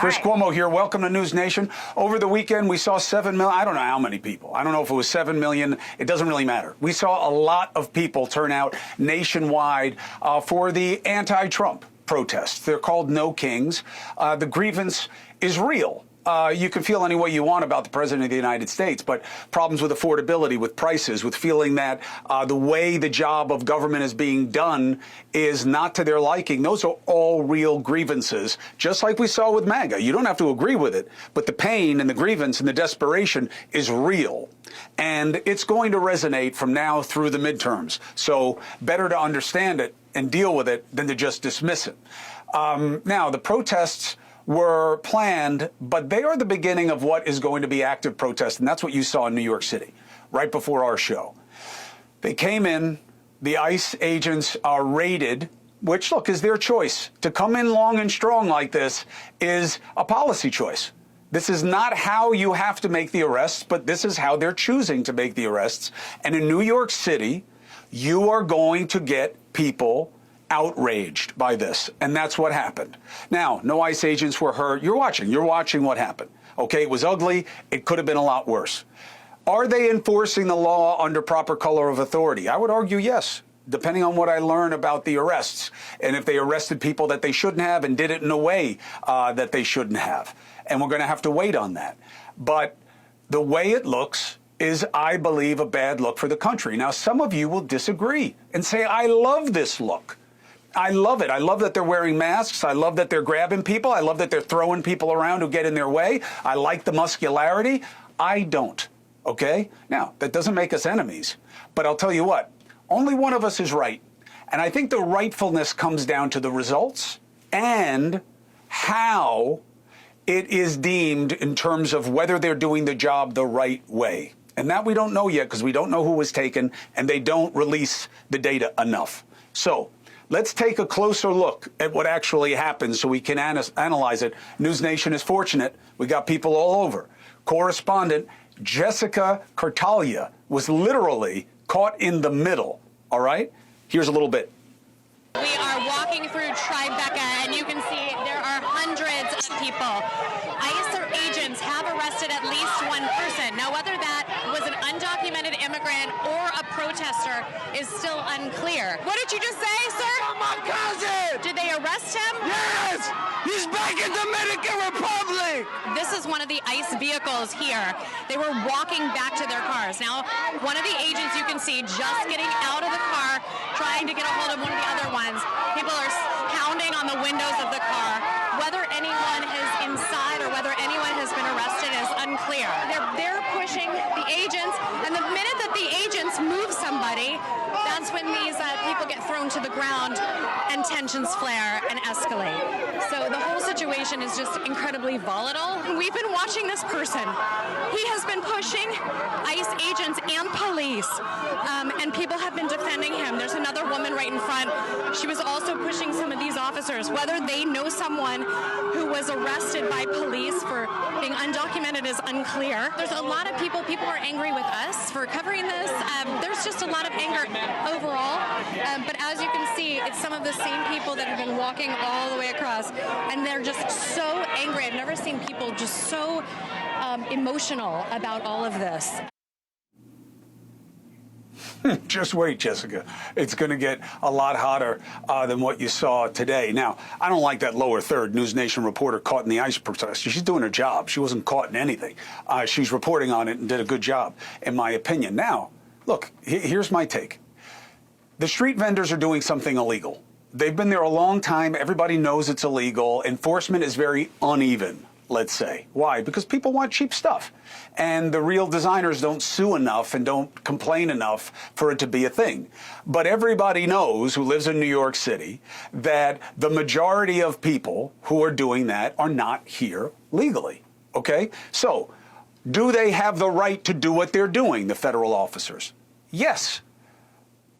Chris Cuomo here. Welcome to News Nation. Over the weekend, we saw 7 million. I don't know how many people. I don't know if it was 7 million. It doesn't really matter. We saw a lot of people turn out nationwide for the anti-Trump protests. They're called No Kings. The grievance is real. You can feel any way you want about the president of the United States, but problems with affordability, with prices, with feeling that the way the job of government is being done is not to their liking. Those are all real grievances, just like we saw with MAGA. You don't have to agree with it, but the pain and the grievance and the desperation is real. And it's going to resonate from now through the midterms. So better to understand it and deal with it than to just dismiss it. Now, the protests were planned, but they are the beginning of what is going to be active protest, and that's what you saw in New York City right before our show. They came in, the ICE agents are raided, which, look, is their choice. To come in long and strong like this is a policy choice. This is not how you have to make the arrests, but this is how they're choosing to make the arrests. And in New York City, you are going to get people outraged by this, and that's what happened. Now, no ICE agents were hurt. You're watching what happened. Okay, it was ugly. It could have been a lot worse. Are they enforcing the law under proper color of authority? I would argue yes, depending on what I learn about the arrests, and if they arrested people that they shouldn't have and did it in a way that they shouldn't have. And we're going to have to wait on that. But the way it looks is, I believe, a bad look for the country. Now, some of you will disagree and say, I love this look. I love it. I love that they're wearing masks. I love that they're grabbing people. I love that they're throwing people around who get in their way. I like the muscularity. I don't. Okay? Now, that doesn't make us enemies. But I'll tell you what, only one of us is right. And I think the rightfulness comes down to the results and how it is deemed in terms of whether they're doing the job the right way. And that we don't know yet because we don't know who was taken and they don't release the data enough. So let's take a closer look at what actually happened so we can analyze it. News Nation is fortunate. We got people all over. Correspondent Jessica Kartalija was literally caught in the middle. All right? Here's a little bit. We are walking through Tribeca, and you can see there are hundreds of people. ICE agents have arrested at least one person. Now, whether that was an undocumented immigrant or a protester is still unclear. What did you just say, sir? Oh, my cousin! Did they arrest him? Yes! He's back in the Dominican Republic! This is one of the ICE vehicles here. They were walking back to their cars. Now, one of the agents you can see just getting out of the car, trying to get a hold of one of the other ones. People are pounding on the windows of the car. Whether anyone is inside or whether anyone has been arrested is unclear. They're pushing the agents, and the minute that the agents move somebody, that's when these people get thrown to the ground and tensions flare and escalate. So the whole situation is just incredibly volatile. We've been watching this person. He has been pushing ICE agents and police, and people have been defending him. There's another woman right in front. She was also pushing some of these officers. Whether they know someone who was arrested by police for being undocumented is unclear. There's a lot of people are angry with us for covering this. There's just a lot of anger overall, but as you can see, it's some of the same people that have been walking all the way across, and they're just so angry. I've never seen people just so emotional about all of this. Just wait, Jessica. It's going to get a lot hotter than what you saw today. Now, I don't like that lower third News Nation reporter caught in the ICE protest. She's doing her job. She wasn't caught in anything. She's reporting on it and did a good job, in my opinion. Now, look, here's my take. The street vendors are doing something illegal. They've been there a long time. Everybody knows it's illegal. Enforcement is very uneven, let's say. Why? Because people want cheap stuff. And the real designers don't sue enough and don't complain enough for it to be a thing. But everybody knows who lives in New York City that the majority of people who are doing that are not here legally. Okay? So, do they have the right to do what they're doing, the federal officers? Yes.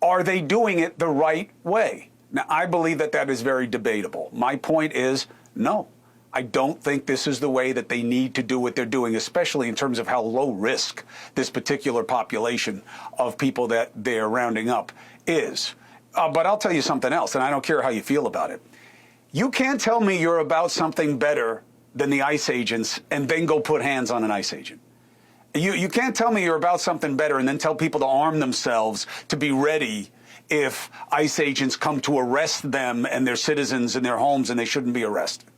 Are they doing it the right way? Now, I believe that that is very debatable. My point is, no. I don't think this is the way that they need to do what they're doing, especially in terms of how low risk this particular population of people that they're rounding up is. But I'll tell you something else, and I don't care how you feel about it. You can't tell me you're about something better than the ICE agents and then go put hands on an ICE agent. You can't tell me you're about something better and then tell people to arm themselves to be ready if ICE agents come to arrest them and their citizens in their homes and they shouldn't be arrested.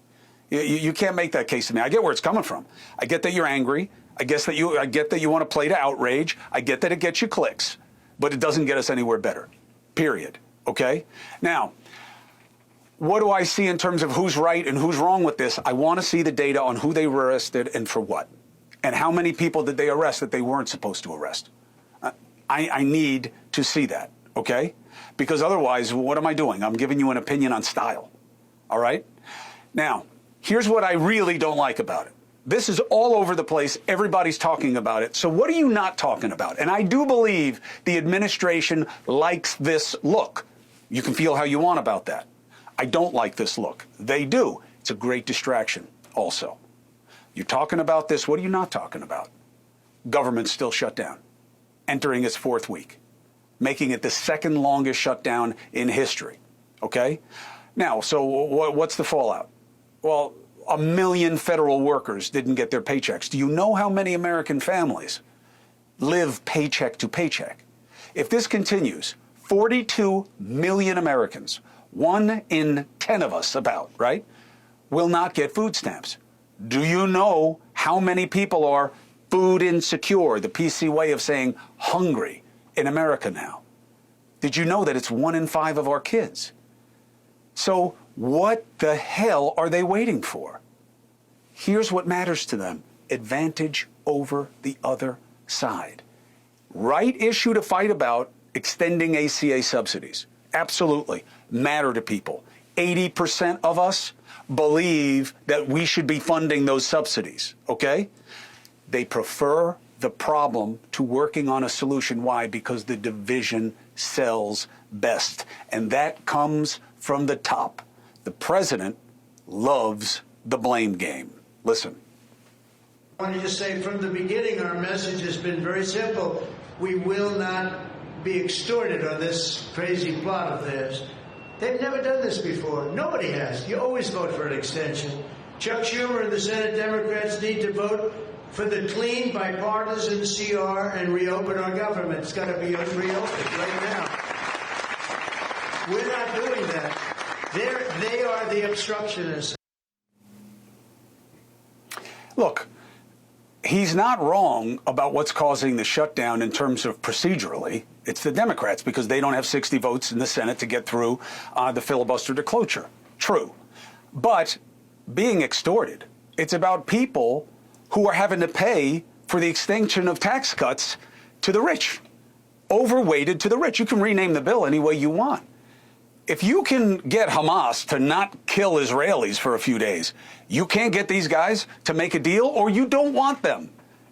You can't make that case to me. I get where it's coming from. I get that you're angry. I get that you want to play to outrage. I get that it gets you clicks, but it doesn't get us anywhere better, period. Okay? Now, what do I see in terms of who's right and who's wrong with this? I want to see the data on who they were arrested and for what. And how many people did they arrest that they weren't supposed to arrest? I need to see that, okay? Because otherwise, what am I doing? I'm giving you an opinion on style, all right? Now, here's what I really don't like about it. This is all over the place. Everybody's talking about it. So what are you not talking about? And I do believe the administration likes this look. You can feel how you want about that. I don't like this look. They do. It's a great distraction also. You're talking about this. What are you not talking about? Government's still shut down, entering its fourth week, making it the second longest shutdown in history. Okay? Now, so what's the fallout? Well, 1 million federal workers didn't get their paychecks. Do you know how many American families live paycheck to paycheck? If this continues, 42 million Americans, 1 in 10 of us about, right, will not get food stamps. Do you know how many people are food insecure, the PC way of saying hungry, in America now? Did you know that it's 1 in 5 of our kids? So what the hell are they waiting for? Here's what matters to them: advantage over the other side. Right issue to fight about: extending ACA subsidies. Absolutely matter to people. 80% of us believe that we should be funding those subsidies, okay? They prefer the problem to working on a solution. Why? Because the division sells best. And that comes from the top. The president loves the blame game. Listen. I want to just say from the beginning, our message has been very simple. We will not be extorted on this crazy plot of theirs. They've never done this before. Nobody has. You always vote for an extension. Chuck Schumer and the Senate Democrats need to vote for the clean, bipartisan CR and reopen our government. It's got to be reopened right now. We're not doing that. They are the obstructionists. Look, he's not wrong about what's causing the shutdown in terms of procedurally. It's the Democrats, because they don't have 60 votes in the Senate to get through the filibuster to cloture. True. But being extorted, it's about people who are having to pay for the extension of tax cuts to the rich, overweighted to the rich. You can rename the bill any way you want. If you can get Hamas to not kill Israelis for a few days, you can't get these guys to make a deal, or you don't want them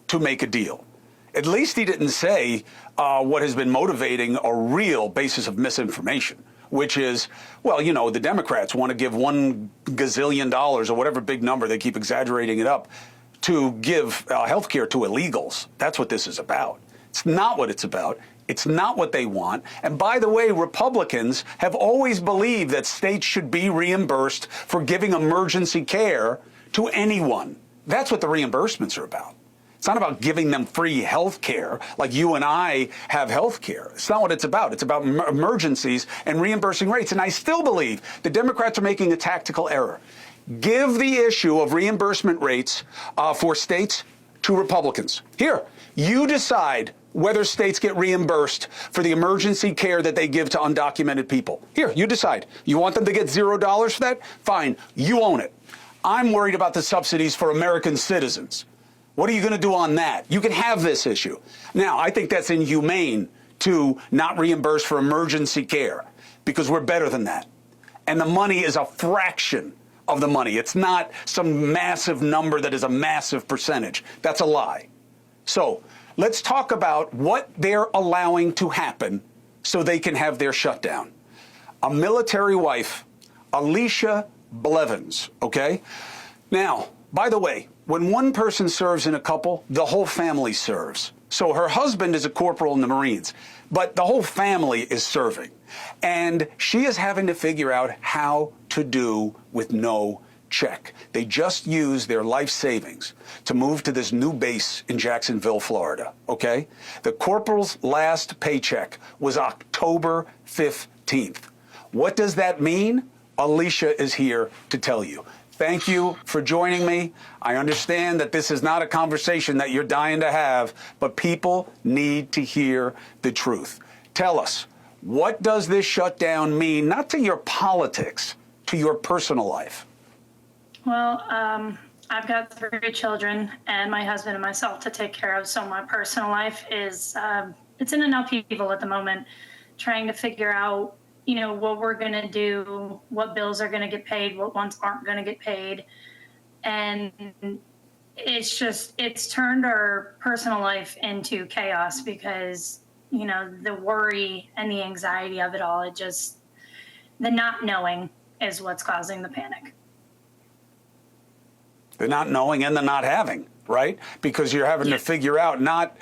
to make a deal. At least he didn't say what has been motivating a real basis of misinformation, which is, well, you know, the Democrats want to give $1 gazillion or whatever big number, they keep exaggerating it up, to give health care to illegals. That's what this is about. It's not what it's about. It's not what they want. And by the way, Republicans have always believed that states should be reimbursed for giving emergency care to anyone. That's what the reimbursements are about. It's not about giving them free health care like you and I have health care. It's not what it's about. It's about emergencies and reimbursing rates. And I still believe the Democrats are making a tactical error. Give the issue of reimbursement rates for states to Republicans. Here, you decide whether states get reimbursed for the emergency care that they give to undocumented people. Here, you decide. You want them to get $0 for that? Fine, you own it. I'm worried about the subsidies for American citizens. What are you going to do on that? You can have this issue. Now, I think that's inhumane to not reimburse for emergency care, because we're better than that. And the money is a fraction of the money. It's not some massive number that is a massive percentage. That's a lie. So let's talk about what they're allowing to happen so they can have their shutdown. A military wife, Alicia Blevins, okay? Now, by the way, when one person serves in a couple, the whole family serves. So her husband is a corporal in the Marines, but the whole family is serving. And she is having to figure out how to do with no check. They just used their life savings to move to this new base in Jacksonville, Florida, okay? The corporal's last paycheck was October 15th. What does that mean? Alicia is here to tell you. Thank you for joining me. I understand that this is not a conversation that you're dying to have, but people need to hear the truth. Tell us, what does this shutdown mean, not to your politics, to your personal life? Well, I've got 3 children and my husband and myself to take care of. So my personal life is, it's in an upheaval at the moment, trying to figure out, what we're going to do, what bills are going to get paid, what ones aren't going to get paid. And it's turned our personal life into chaos because, the worry and the anxiety of it all, the not knowing is what's causing the panic. The not knowing and the not having, right? Because you're having to figure out not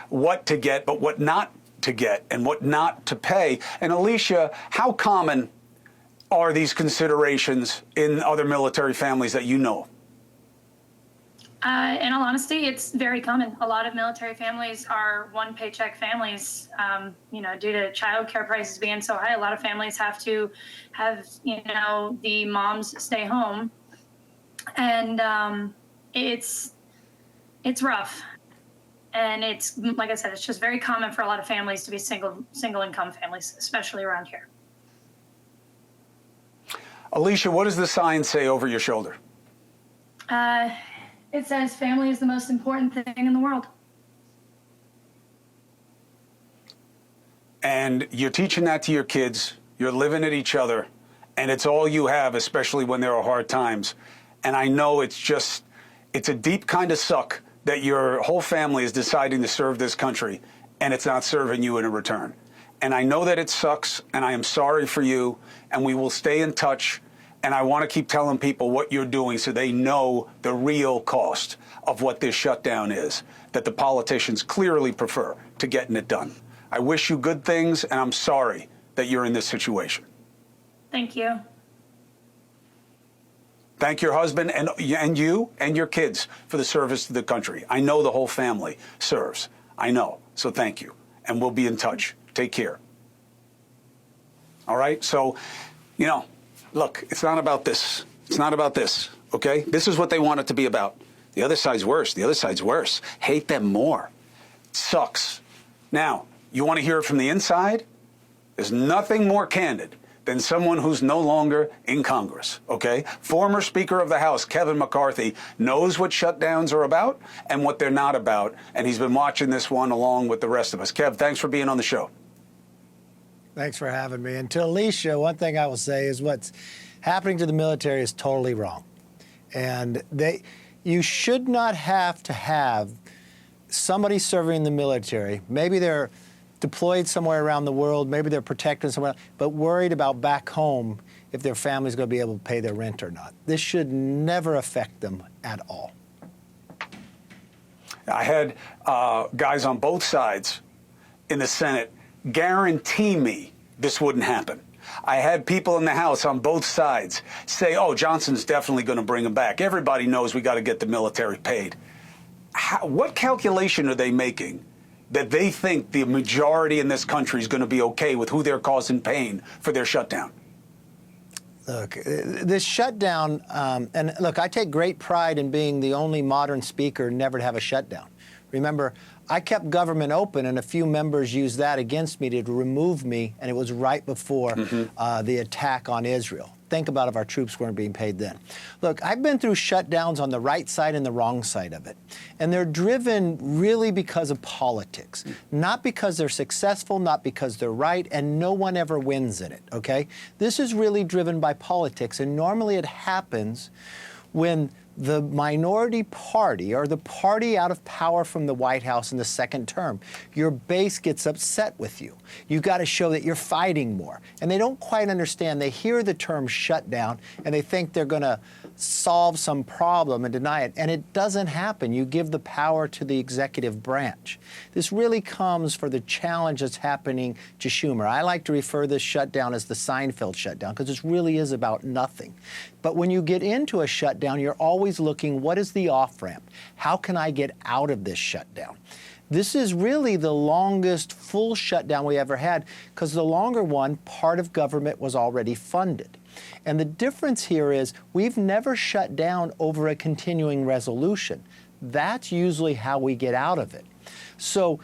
what to get, but what not to get and what not to pay. And Alicia, how common are these considerations in other military families that you know? In all honesty, it's very common. A lot of military families are one paycheck families. Due to childcare prices being so high, a lot of families have to have, the moms stay home. And it's rough. And it's, like I said, it's just very common for a lot of families to be single income families, especially around here. Alicia, what does the sign say over your shoulder? It says family is the most important thing in the world. And you're teaching that to your kids. You're living at each other. And it's all you have, especially when there are hard times. And I know it's a deep kind of suck that your whole family is deciding to serve this country and it's not serving you in a return. And I know that it sucks, and I am sorry for you, and we will stay in touch. And I want to keep telling people what you're doing so they know the real cost of what this shutdown is, that the politicians clearly prefer to getting it done. I wish you good things, and I'm sorry that you're in this situation. Thank you. Thank your husband and you and your kids for the service to the country. I know the whole family serves. I know. So thank you. And we'll be in touch. Take care. All right? So, look, it's not about this. It's not about this, okay? This is what they want it to be about. The other side's worse. The other side's worse. Hate them more. It sucks. Now, you want to hear it from the inside? There's nothing more candid than someone who's no longer in Congress, okay? Former Speaker of the House, Kevin McCarthy, knows what shutdowns are about and what they're not about, and he's been watching this one along with the rest of us. Kev, thanks for being on the show. Thanks for having me. And to Alicia, one thing I will say is what's happening to the military is totally wrong. And you should not have to have somebody serving in the military. Maybe they're deployed somewhere around the world, maybe they're protected somewhere, but worried about back home if their family's going to be able to pay their rent or not. This should never affect them at all. I had guys on both sides in the Senate guarantee me this wouldn't happen. I had people in the House on both sides say, oh, Johnson's definitely going to bring him back. Everybody knows we got to get the military paid. What calculation are they making that they think the majority in this country is going to be okay with who they're causing pain for their shutdown? Look, this shutdown, and look, I take great pride in being the only modern speaker never to have a shutdown. Remember, I kept government open, and a few members used that against me to remove me, and it was right before the attack on Israel. Think about if our troops weren't being paid then. Look, I've been through shutdowns on the right side and the wrong side of it, and they're driven really because of politics, not because they're successful, not because they're right, and no one ever wins in it, okay? This is really driven by politics, and normally it happens when the minority party, or the party out of power from the White House in the second term, your base gets upset with you. You've got to show that you're fighting more. And they don't quite understand. They hear the term shutdown, and they think they're going to solve some problem and deny it. And it doesn't happen. You give the power to the executive branch. This really comes for the challenge that's happening to Schumer. I like to refer this shutdown as the Seinfeld shutdown, because this really is about nothing. But when you get into a shutdown, you're always looking, what is the off-ramp? How can I get out of this shutdown? This is really the longest full shutdown we ever had, because the longer one, part of government was already funded. And the difference here is we've never shut down over a continuing resolution. That's usually how we get out of it. So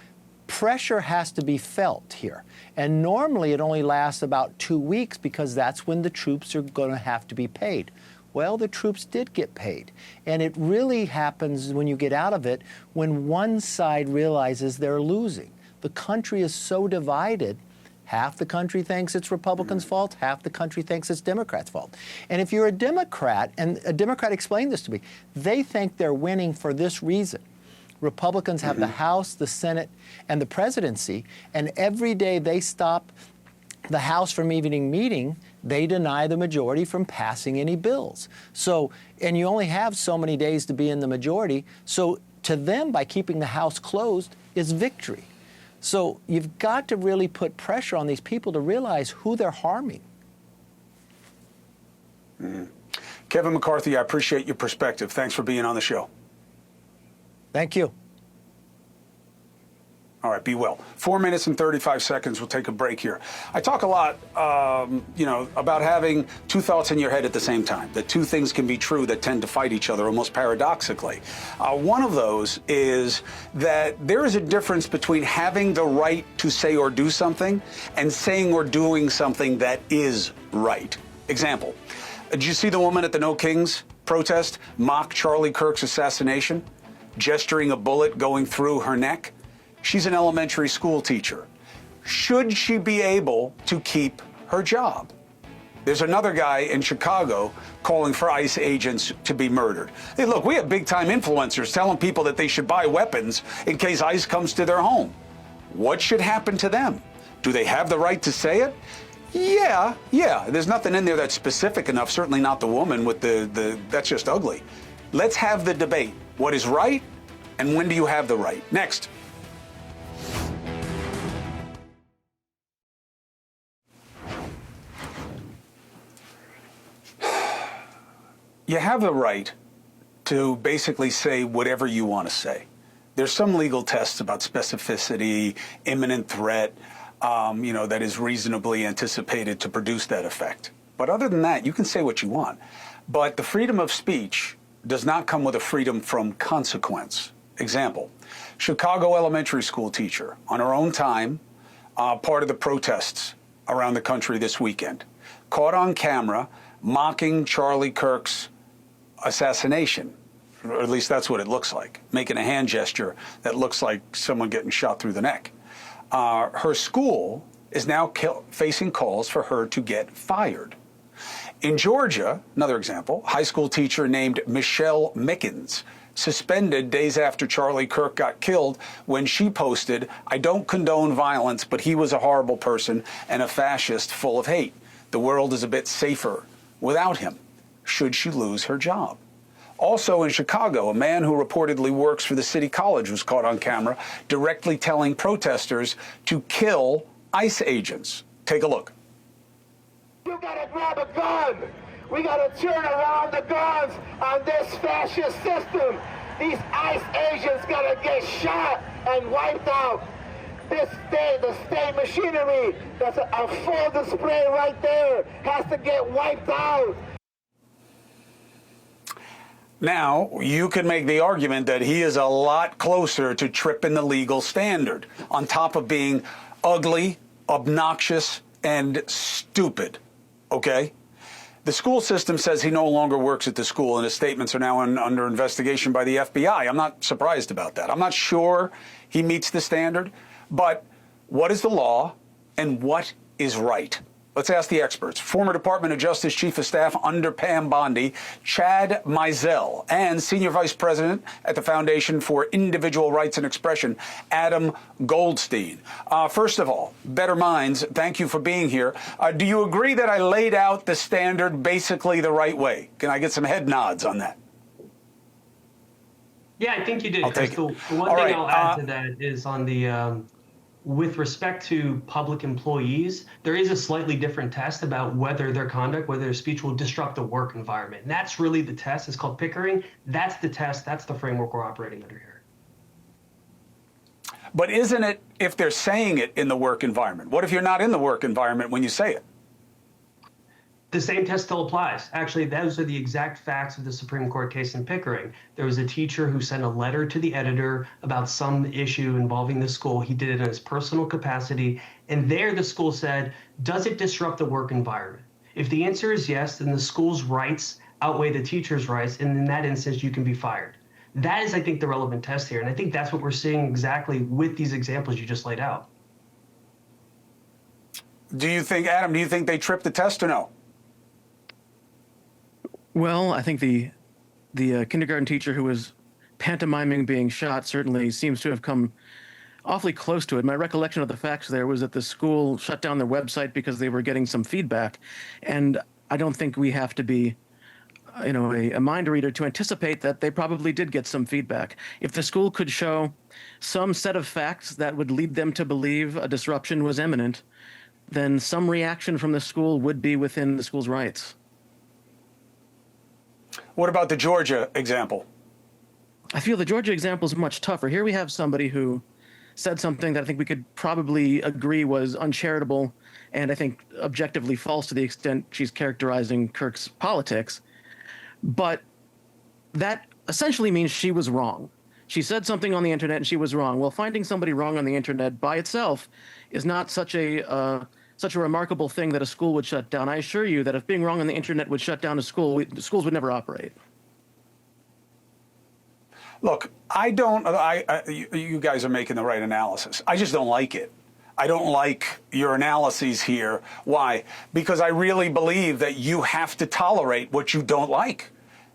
pressure has to be felt here. And normally it only lasts about 2 weeks because that's when the troops are going to have to be paid. Well, the troops did get paid. And it really happens when you get out of it when one side realizes they're losing. The country is so divided. Half the country thinks it's Republicans' fault, half the country thinks it's Democrats' fault. And if you're a Democrat, and a Democrat explained this to me, they think they're winning for this reason. Republicans have the House, the Senate, and the presidency, and every day they stop the House from even meeting, they deny the majority from passing any bills. So, and you only have so many days to be in the majority, so to them, by keeping the House closed, is victory. So you've got to really put pressure on these people to realize who they're harming. Kevin McCarthy, I appreciate your perspective. Thanks for being on the show. Thank you. All right, be well. 4 minutes and 35 seconds. We'll take a break here. I talk a lot, about having two thoughts in your head at the same time, that two things can be true that tend to fight each other almost paradoxically. One of those is that there is a difference between having the right to say or do something and saying or doing something that is right. Example, did you see the woman at the No Kings protest mock Charlie Kirk's assassination, gesturing a bullet going through her neck? She's an elementary school teacher. Should she be able to keep her job? There's another guy in Chicago calling for ICE agents to be murdered. Hey, look, we have big-time influencers telling people that they should buy weapons in case ICE comes to their home. What should happen to them? Do they have the right to say it? Yeah. There's nothing in there that's specific enough, certainly not the woman with that's just ugly. Let's have the debate. What is right, and when do you have the right? Next. You have the right to basically say whatever you want to say. There's some legal tests about specificity, imminent threat, that is reasonably anticipated to produce that effect. But other than that, you can say what you want. But the freedom of speech does not come with a freedom from consequence. Example, Chicago elementary school teacher on her own time, part of the protests around the country this weekend, caught on camera mocking Charlie Kirk's assassination, or at least that's what it looks like, making a hand gesture that looks like someone getting shot through the neck. Her school is now facing calls for her to get fired. In Georgia, another example, high school teacher named Michelle Mickens suspended days after Charlie Kirk got killed when she posted, "I don't condone violence, but he was a horrible person and a fascist full of hate. The world is a bit safer without him." Should she lose her job? Also in Chicago, a man who reportedly works for the city college was caught on camera directly telling protesters to kill ICE agents. Take a look. You gotta grab a gun. We gotta turn around the guns on this fascist system. These ICE agents gotta get shot and wiped out. The state machinery, that's a full display right there, has to get wiped out. Now, you can make the argument that he is a lot closer to tripping the legal standard, on top of being ugly, obnoxious, and stupid, okay? The school system says he no longer works at the school, and his statements are now under investigation by the FBI. I'm not surprised about that. I'm not sure he meets the standard, but what is the law and what is right? Let's ask the experts. Former Department of Justice Chief of Staff under Pam Bondi, Chad Mizelle, and Senior Vice President at the Foundation for Individual Rights and Expression, Adam Goldstein. First of all, Better Minds, thank you for being here. Do you agree that I laid out the standard basically the right way? Can I get some head nods on that? Yeah, I think you did. I'll take it. The one thing I'll add to that is on the with respect to public employees, there is a slightly different test about whether their conduct, whether their speech will disrupt the work environment. And that's really the test. It's called Pickering. That's the test. That's the framework we're operating under here. But isn't it if they're saying it in the work environment? What if you're not in the work environment when you say it? The same test still applies. Actually, those are the exact facts of the Supreme Court case in Pickering. There was a teacher who sent a letter to the editor about some issue involving the school. He did it in his personal capacity. And there the school said, does it disrupt the work environment? If the answer is yes, then the school's rights outweigh the teacher's rights. And in that instance, you can be fired. That is, I think, the relevant test here. And I think that's what we're seeing exactly with these examples you just laid out. Do you think, Adam, do you think they tripped the test or no? Well, I think the kindergarten teacher who was pantomiming being shot certainly seems to have come awfully close to it. My recollection of the facts there was that the school shut down their website because they were getting some feedback. And I don't think we have to be, a mind reader to anticipate that they probably did get some feedback. If the school could show some set of facts that would lead them to believe a disruption was imminent, then some reaction from the school would be within the school's rights. What about the Georgia example? I feel the Georgia example is much tougher. Here we have somebody who said something that I think we could probably agree was uncharitable and I think objectively false to the extent she's characterizing Kirk's politics. But that essentially means she was wrong. She said something on the internet and she was wrong. Well, finding somebody wrong on the internet by itself is not such a remarkable thing that a school would shut down. I assure you that if being wrong on the internet would shut down a school, schools would never operate. Look, you guys are making the right analysis. I just don't like it. I don't like your analyses here. Why? Because I really believe that you have to tolerate what you don't like.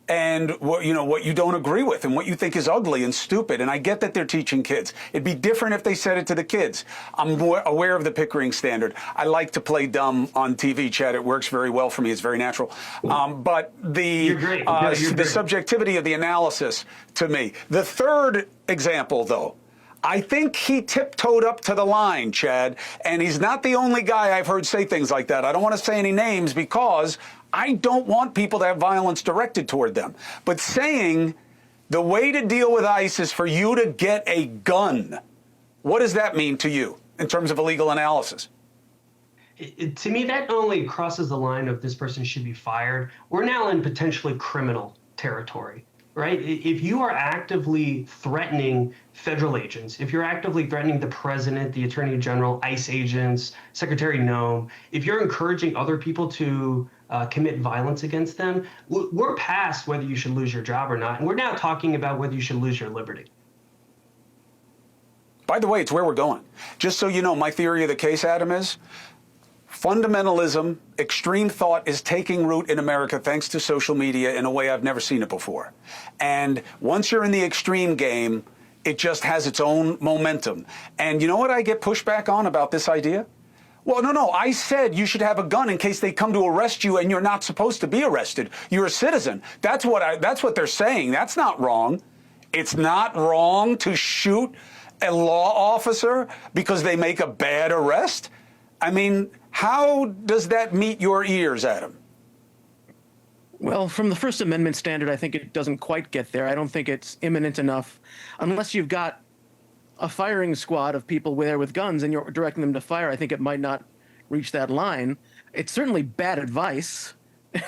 And what you don't agree with and what you think is ugly and stupid. And I get that they're teaching kids. It'd be different if they said it to the kids. I'm aware of the Pickering standard. I like to play dumb on TV, Chad. It works very well for me. It's very natural. But the subjectivity of the analysis to me. The third example, though, I think he tiptoed up to the line, Chad. And he's not the only guy I've heard say things like that. I don't want to say any names because I don't want people to have violence directed toward them. But saying the way to deal with ICE is for you to get a gun, what does that mean to you in terms of a legal analysis? To me, that not only crosses the line of this person should be fired, we're now in potentially criminal territory, right? If you are actively threatening federal agents, if you're actively threatening the president, the attorney general, ICE agents, Secretary Noem, if you're encouraging other people to commit violence against them, we're past whether you should lose your job or not. And we're now talking about whether you should lose your liberty. By the way, it's where we're going. Just so you know, my theory of the case, Adam, is fundamentalism, extreme thought is taking root in America thanks to social media in a way I've never seen it before. And once you're in the extreme game, it just has its own momentum. And you know what I get pushback on about this idea? Well, no, I said you should have a gun in case they come to arrest you and you're not supposed to be arrested. You're a citizen. That's what they're saying. That's not wrong. It's not wrong to shoot a law officer because they make a bad arrest. I mean, how does that meet your ears, Adam? Well, from the First Amendment standard, I think it doesn't quite get there. I don't think it's imminent enough unless you've got a firing squad of people there with guns and you're directing them to fire. I think it might not reach that line. It's certainly bad advice,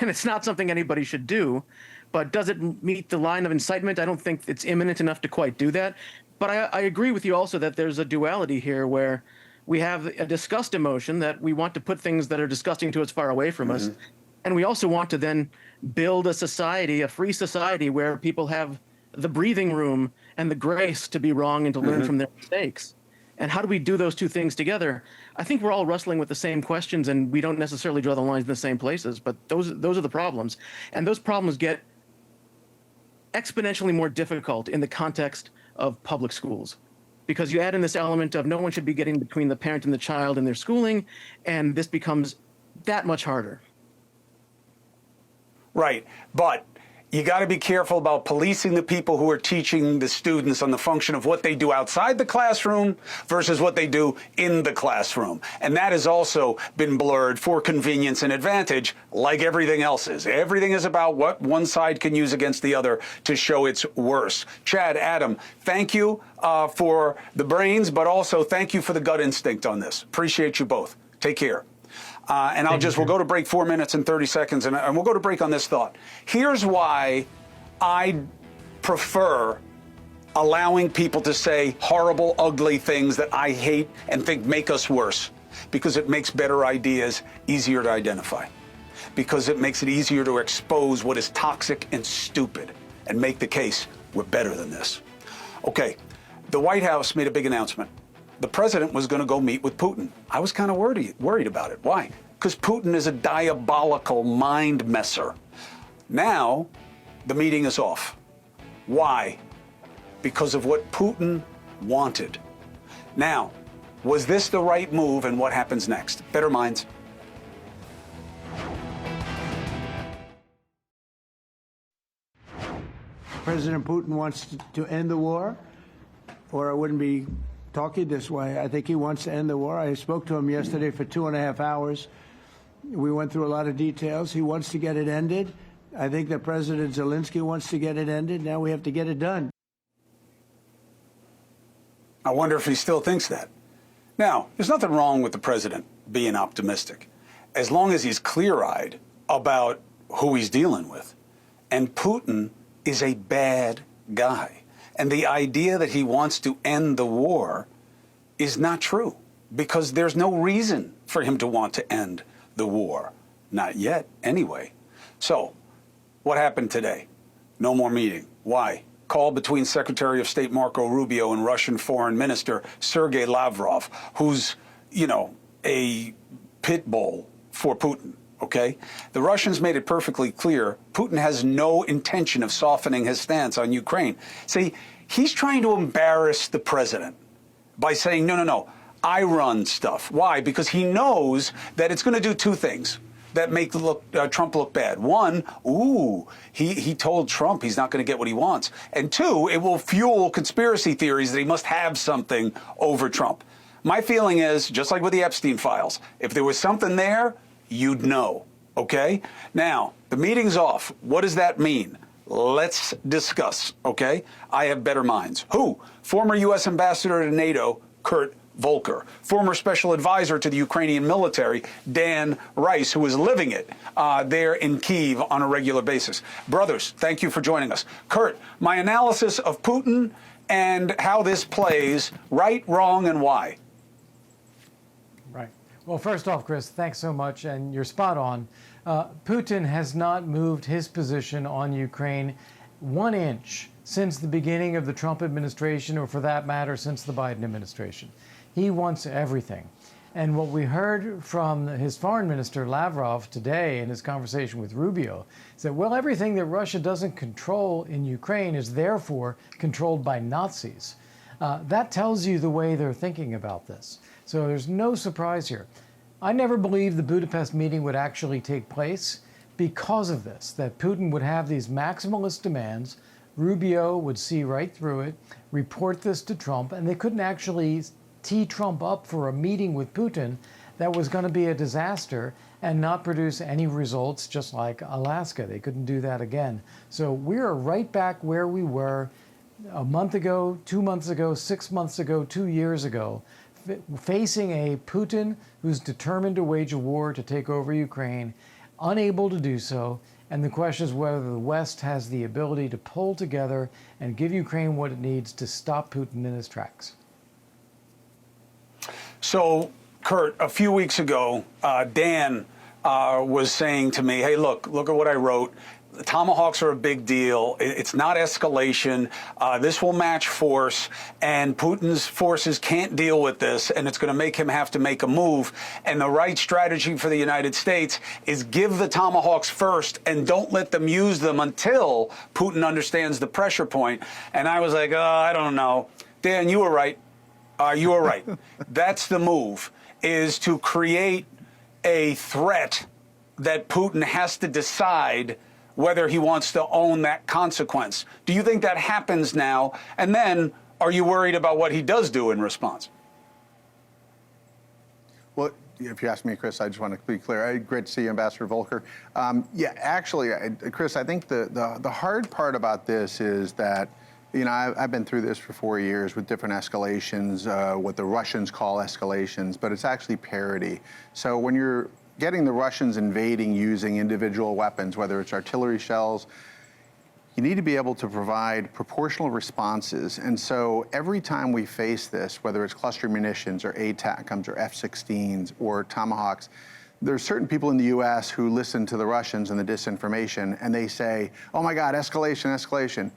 and it's not something anybody should do. But does it meet the line of incitement? I don't think it's imminent enough to quite do that. But I agree with you also that there's a duality here where we have a disgust emotion that we want to put things that are disgusting to us far away from us. And we also want to then build a society, a free society, where people have the breathing room and the grace to be wrong and to learn from their mistakes. And how do we do those two things together? I think we're all wrestling with the same questions, and we don't necessarily draw the lines in the same places, but those are the problems. And those problems get exponentially more difficult in the context of public schools, because you add in this element of no one should be getting between the parent and the child in their schooling, and this becomes that much harder. Right. But you got to be careful about policing the people who are teaching the students on the function of what they do outside the classroom versus what they do in the classroom. And that has also been blurred for convenience and advantage, like everything else is. Everything is about what one side can use against the other to show its worst. Chad, Adam, thank you for the brains, but also thank you for the gut instinct on this. Appreciate you both. Take care. And we'll go to break 4 minutes and 30 seconds, and we'll go to break on this thought. Here's why I prefer allowing people to say horrible, ugly things that I hate and think make us worse, because it makes better ideas easier to identify, because it makes it easier to expose what is toxic and stupid and make the case we're better than this. Okay, the White House made a big announcement. The president was going to go meet with Putin. I was kind of worried about it. Why? Because Putin is a diabolical mind messer. Now, the meeting is off. Why? Because of what Putin wanted. Now, was this the right move, and what happens next? Better minds. President Putin wants to end the war, or I wouldn't be talking this way. I think he wants to end the war. I spoke to him yesterday for 2.5 hours. We went through a lot of details. He wants to get it ended. I think that President Zelensky wants to get it ended. Now we have to get it done. I wonder if he still thinks that. Now, there's nothing wrong with the president being optimistic, as long as he's clear-eyed about who he's dealing with. And Putin is a bad guy. And the idea that he wants to end the war is not true, because there's no reason for him to want to end the war. Not yet, anyway. So, what happened today? No more meeting. Why? Call between Secretary of State Marco Rubio and Russian Foreign Minister Sergei Lavrov, who's, a pit bull for Putin. Okay? The Russians made it perfectly clear Putin has no intention of softening his stance on Ukraine. See, he's trying to embarrass the president by saying, no, I run stuff. Why? Because he knows that it's going to do two things that make Trump look bad. One, he told Trump he's not going to get what he wants. And two, it will fuel conspiracy theories that he must have something over Trump. My feeling is, just like with the Epstein files, if there was something there, you'd know, okay? Now, the meeting's off. What does that mean? Let's discuss, okay? I have better minds. Who? Former U.S. Ambassador to NATO, Kurt Volker. Former Special Advisor to the Ukrainian military, Dan Rice, who is living it there in Kyiv on a regular basis. Brothers, thank you for joining us. Kurt, my analysis of Putin and how this plays, right, wrong, and why. Right. Well, first off, Chris, thanks so much, and you're spot on. Putin has not moved his position on Ukraine 1 inch since the beginning of the Trump administration, or for that matter, since the Biden administration. He wants everything. And what we heard from his foreign minister, Lavrov, today in his conversation with Rubio is that, well, everything that Russia doesn't control in Ukraine is therefore controlled by Nazis. That tells you the way they're thinking about this. So there's no surprise here. I never believed the Budapest meeting would actually take place because of this, that Putin would have these maximalist demands, Rubio would see right through it, report this to Trump, and they couldn't actually tee Trump up for a meeting with Putin that was going to be a disaster and not produce any results, just like Alaska. They couldn't do that again. So we're right back where we were a month ago, 2 months ago, 6 months ago, 2 years ago, facing a Putin who's determined to wage a war to take over Ukraine, unable to do so. And the question is whether the West has the ability to pull together and give Ukraine what it needs to stop Putin in his tracks. So, Kurt, a few weeks ago, Dan was saying to me, hey, look at what I wrote. The Tomahawks are a big deal. It's not escalation. This will match force, and Putin's forces can't deal with this, and it's going to make him have to make a move. And the right strategy for the United States is give the Tomahawks first and don't let them use them until Putin understands the pressure point. And I was like, I don't know. Dan, you were right. You were right. That's the move, is to create a threat that Putin has to decide whether he wants to own that consequence. Do you think that happens now? And then are you worried about what he does do in response? Well, if you ask me, Chris, I just want to be clear. Great to see you, Ambassador Volker. Yeah, actually, Chris, I think the hard part about this is that, you know, I've been through this for 4 years with different escalations, what the Russians call escalations, but it's actually parity. So when you're getting the Russians invading using individual weapons, whether it's artillery shells, you need to be able to provide proportional responses. And so every time we face this, whether it's cluster munitions or ATACMS or F-16s or Tomahawks, there's certain people in the U.S. who listen to the Russians and the disinformation, and they say, oh my God, escalation, escalation.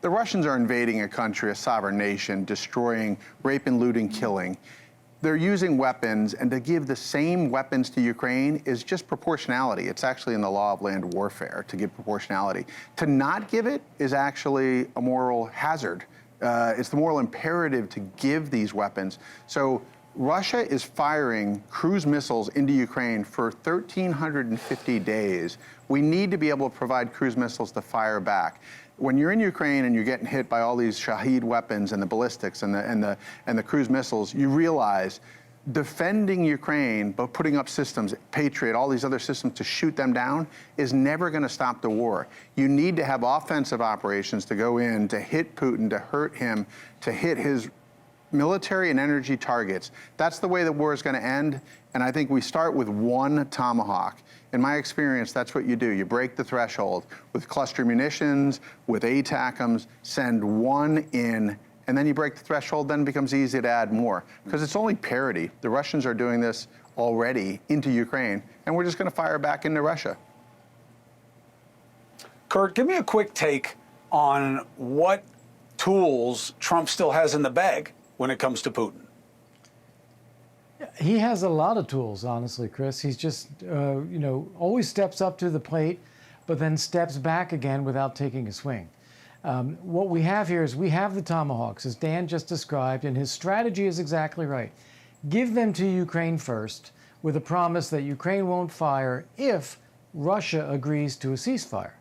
The Russians are invading a country, a sovereign nation, destroying, raping, looting, killing. They're using weapons, and to give the same weapons to Ukraine is just proportionality. It's actually in the law of land warfare to give proportionality. To not give it is actually a moral hazard. It's the moral imperative to give these weapons. So Russia is firing cruise missiles into Ukraine for 1,350 days. We need to be able to provide cruise missiles to fire back. When you're in Ukraine and you're getting hit by all these Shahed weapons and the ballistics and the cruise missiles, you realize defending Ukraine, but putting up systems, Patriot, all these other systems to shoot them down is never going to stop the war. You need to have offensive operations to go in, to hit Putin, to hurt him, to hit his military and energy targets. That's the way the war is going to end. And I think we start with one Tomahawk. In my experience, that's what you do. You break the threshold with cluster munitions, with ATACMS, send one in, and then you break the threshold, then it becomes easy to add more. Because it's only parity. The Russians are doing this already into Ukraine, and we're just going to fire back into Russia. Kurt, give me a quick take on what tools Trump still has in the bag when it comes to Putin. He has a lot of tools, honestly, Chris. He's just, always steps up to the plate, but then steps back again without taking a swing. What we have here is we have the Tomahawks, as Dan just described, and his strategy is exactly right. Give them to Ukraine first, with a promise that Ukraine won't fire if Russia agrees to a ceasefire.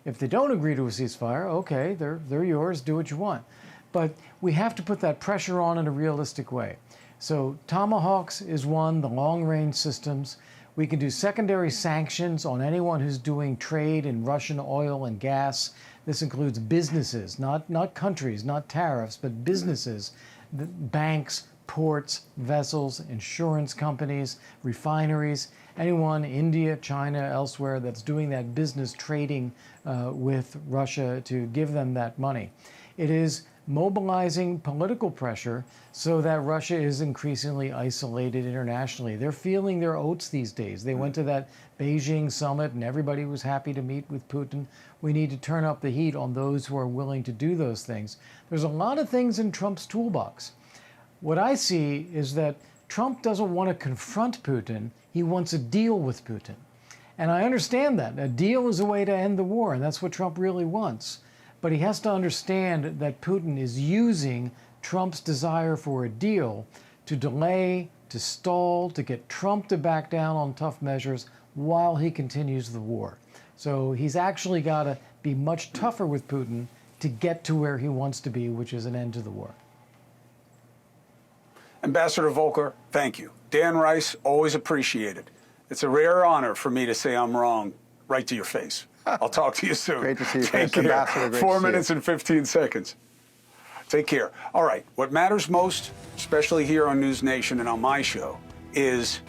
If they don't agree to a ceasefire, okay, they're yours, do what you want. But we have to put that pressure on in a realistic way. So Tomahawks is one, the long-range systems. We can do secondary sanctions on anyone who's doing trade in Russian oil and gas. This includes businesses, not countries, not tariffs, but businesses, banks, ports, vessels, insurance companies, refineries, anyone, India, China, elsewhere, that's doing that business trading with Russia to give them that money. It is mobilizing political pressure so that Russia is increasingly isolated internationally. They're feeling their oats these days. They went to that Beijing summit and everybody was happy to meet with Putin. We need to turn up the heat on those who are willing to do those things. There's a lot of things in Trump's toolbox. What I see is that Trump doesn't want to confront Putin. He wants a deal with Putin. And I understand that. A deal is a way to end the war, and that's what Trump really wants. But he has to understand that Putin is using Trump's desire for a deal to delay, to stall, to get Trump to back down on tough measures while he continues the war. So he's actually got to be much tougher with Putin to get to where he wants to be, which is an end to the war. Ambassador Volker, thank you. Dan Rice, always appreciated. It's a rare honor for me to say I'm wrong right to your face. I'll talk to you soon. Great to see you, Take Chris. care. Ambassador, great 4 to see minutes you. and 15 seconds. Take care. All right. What matters most, especially here on News Nation and on my show, is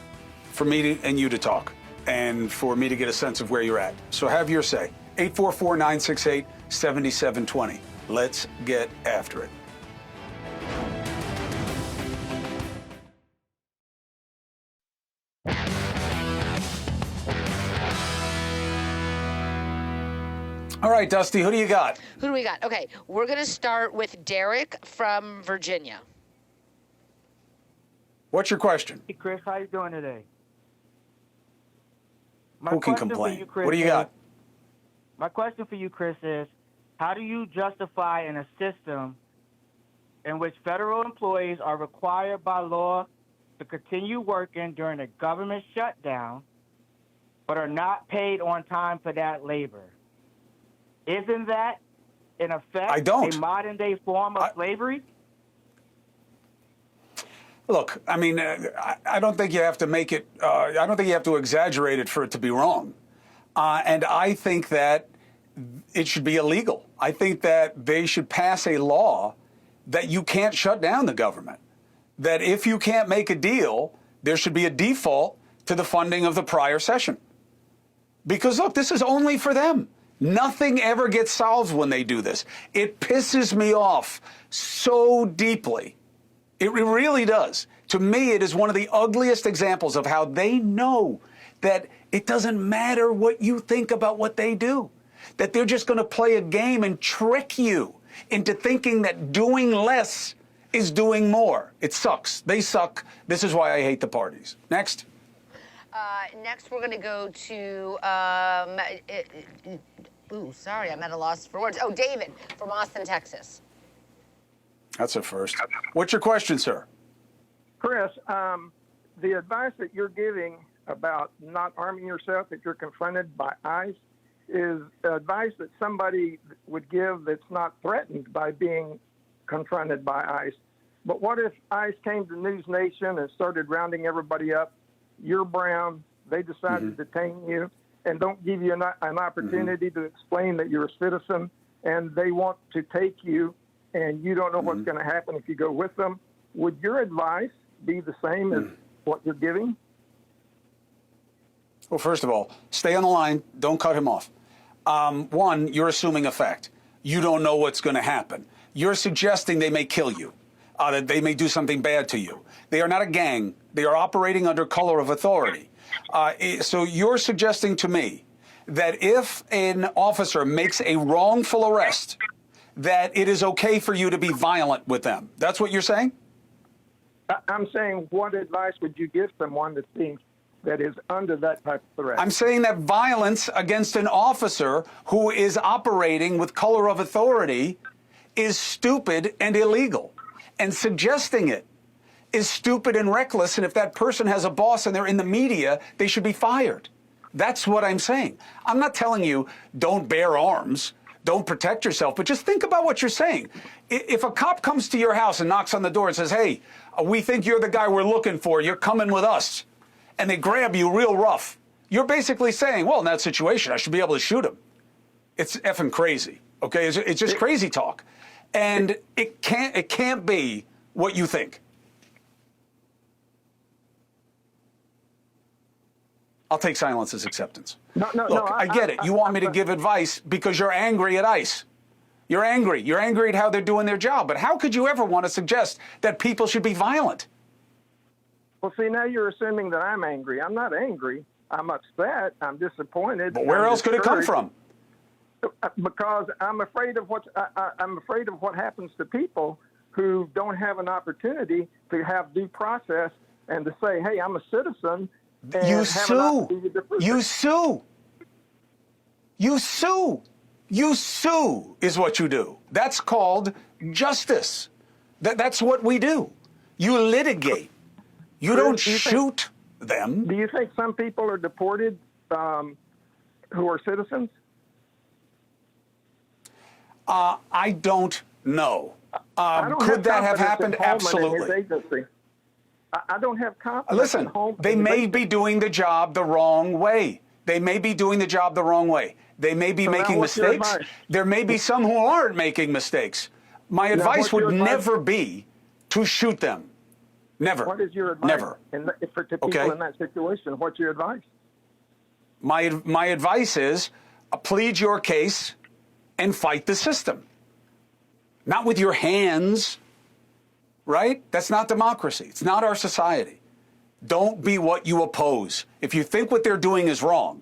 for me and you to talk and for me to get a sense of where you're at. So have your say. 844-968-7720. Let's get after it. All right, Dusty, who do you got? Who do we got? Okay, we're going to start with Derek from Virginia. What's your question? Hey, Chris, how you doing today? Who can complain? What do you got? My question for you, Chris, is how do you justify in a system in which federal employees are required by law to continue working during a government shutdown but are not paid on time for that labor? Isn't that, in effect, I don't. a modern-day form of slavery? Look, I mean, I don't think you have to make it, I don't think you have to exaggerate it for it to be wrong. And I think that it should be illegal. I think that they should pass a law that you can't shut down the government. That if you can't make a deal, there should be a default to the funding of the prior session. Because, look, this is only for them. Nothing ever gets solved when they do this. It pisses me off so deeply. It really does. To me, it is one of the ugliest examples of how they know that it doesn't matter what you think about what they do, that they're just going to play a game and trick you into thinking that doing less is doing more. It sucks. They suck. This is why I hate the parties. Next. Next, we're going to go to, sorry, I'm at a loss for words. Oh, David from Austin, Texas. That's a first. What's your question, sir? Chris, the advice that you're giving about not arming yourself if you're confronted by ICE is advice that somebody would give that's not threatened by being confronted by ICE. But what if ICE came to NewsNation and started rounding everybody up? You're brown. They decided to detain you and don't give you an opportunity to explain that you're a citizen, and they want to take you, and you don't know what's going to happen if you go with them. Would your advice be the same as what you're giving? Well, first of all, stay on the line. Don't cut him off. One, you're assuming a fact. You don't know what's going to happen. You're suggesting they may kill you, that they may do something bad to you. They are not a gang. They are operating under color of authority. So you're suggesting to me that if an officer makes a wrongful arrest, that it is okay for you to be violent with them. That's what you're saying? I'm saying, what advice would you give someone that is under that type of threat? I'm saying that violence against an officer who is operating with color of authority is stupid and illegal. And suggesting it is stupid and reckless. And if that person has a boss and they're in the media, they should be fired. That's what I'm saying. I'm not telling you don't bear arms, don't protect yourself, but just think about what you're saying. If a cop comes to your house and knocks on the door and says, hey, we think you're the guy we're looking for, you're coming with us, and they grab you real rough, you're basically saying, well, in that situation, I should be able to shoot him. It's effing crazy, okay? It's just crazy talk. And it can't be what you think. I'll take silence as acceptance. Look, I get it. You want me to give advice because you're angry at ICE. You're angry. You're angry at how they're doing their job. But how could you ever want to suggest that people should be violent? Well, see, now you're assuming that I'm angry. I'm not angry. I'm upset. I'm disappointed. But where else could it come from? Because I'm afraid of what happens to people who don't have an opportunity to have due process and to say, hey, I'm a citizen. You sue. You sue. You sue. You sue is what you do. That's called justice. That's what we do. You litigate. You don't shoot them. Do you think some people are deported who are citizens? I don't know. Could that have happened? Absolutely. I don't have confidence. Listen, they may be doing the job the wrong way. They may be doing the job the wrong way. They may be making mistakes. There may be some who aren't making mistakes. My advice would never be to shoot them. Never. What is your advice? Never. For people in that situation, what's your advice? My advice is plead your case and fight the system. Not with your hands, right? That's not democracy. It's not our society. Don't be what you oppose. If you think what they're doing is wrong,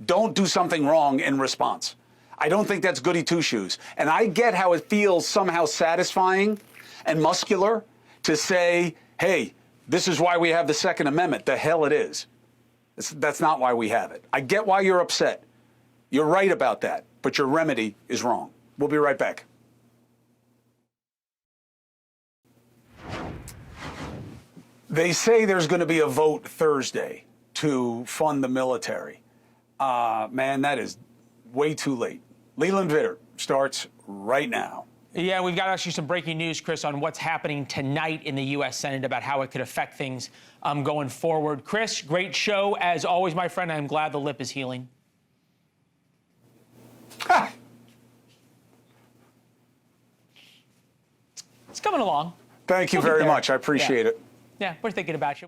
don't do something wrong in response. I don't think that's goody two-shoes. And I get how it feels somehow satisfying and muscular to say, hey, this is why we have the Second Amendment. The hell it is. That's not why we have it. I get why you're upset. You're right about that, but your remedy is wrong. We'll be right back. They say there's going to be a vote Thursday to fund the military. Man, that is way too late. Leland Vitter starts right now. Yeah, we've got actually some breaking news, Chris, on what's happening tonight in the U.S. Senate about how it could affect things going forward. Chris, great show. As always, my friend, I'm glad the lip is healing. It's coming along. Thank you very much. I appreciate it. Yeah, we're thinking about you.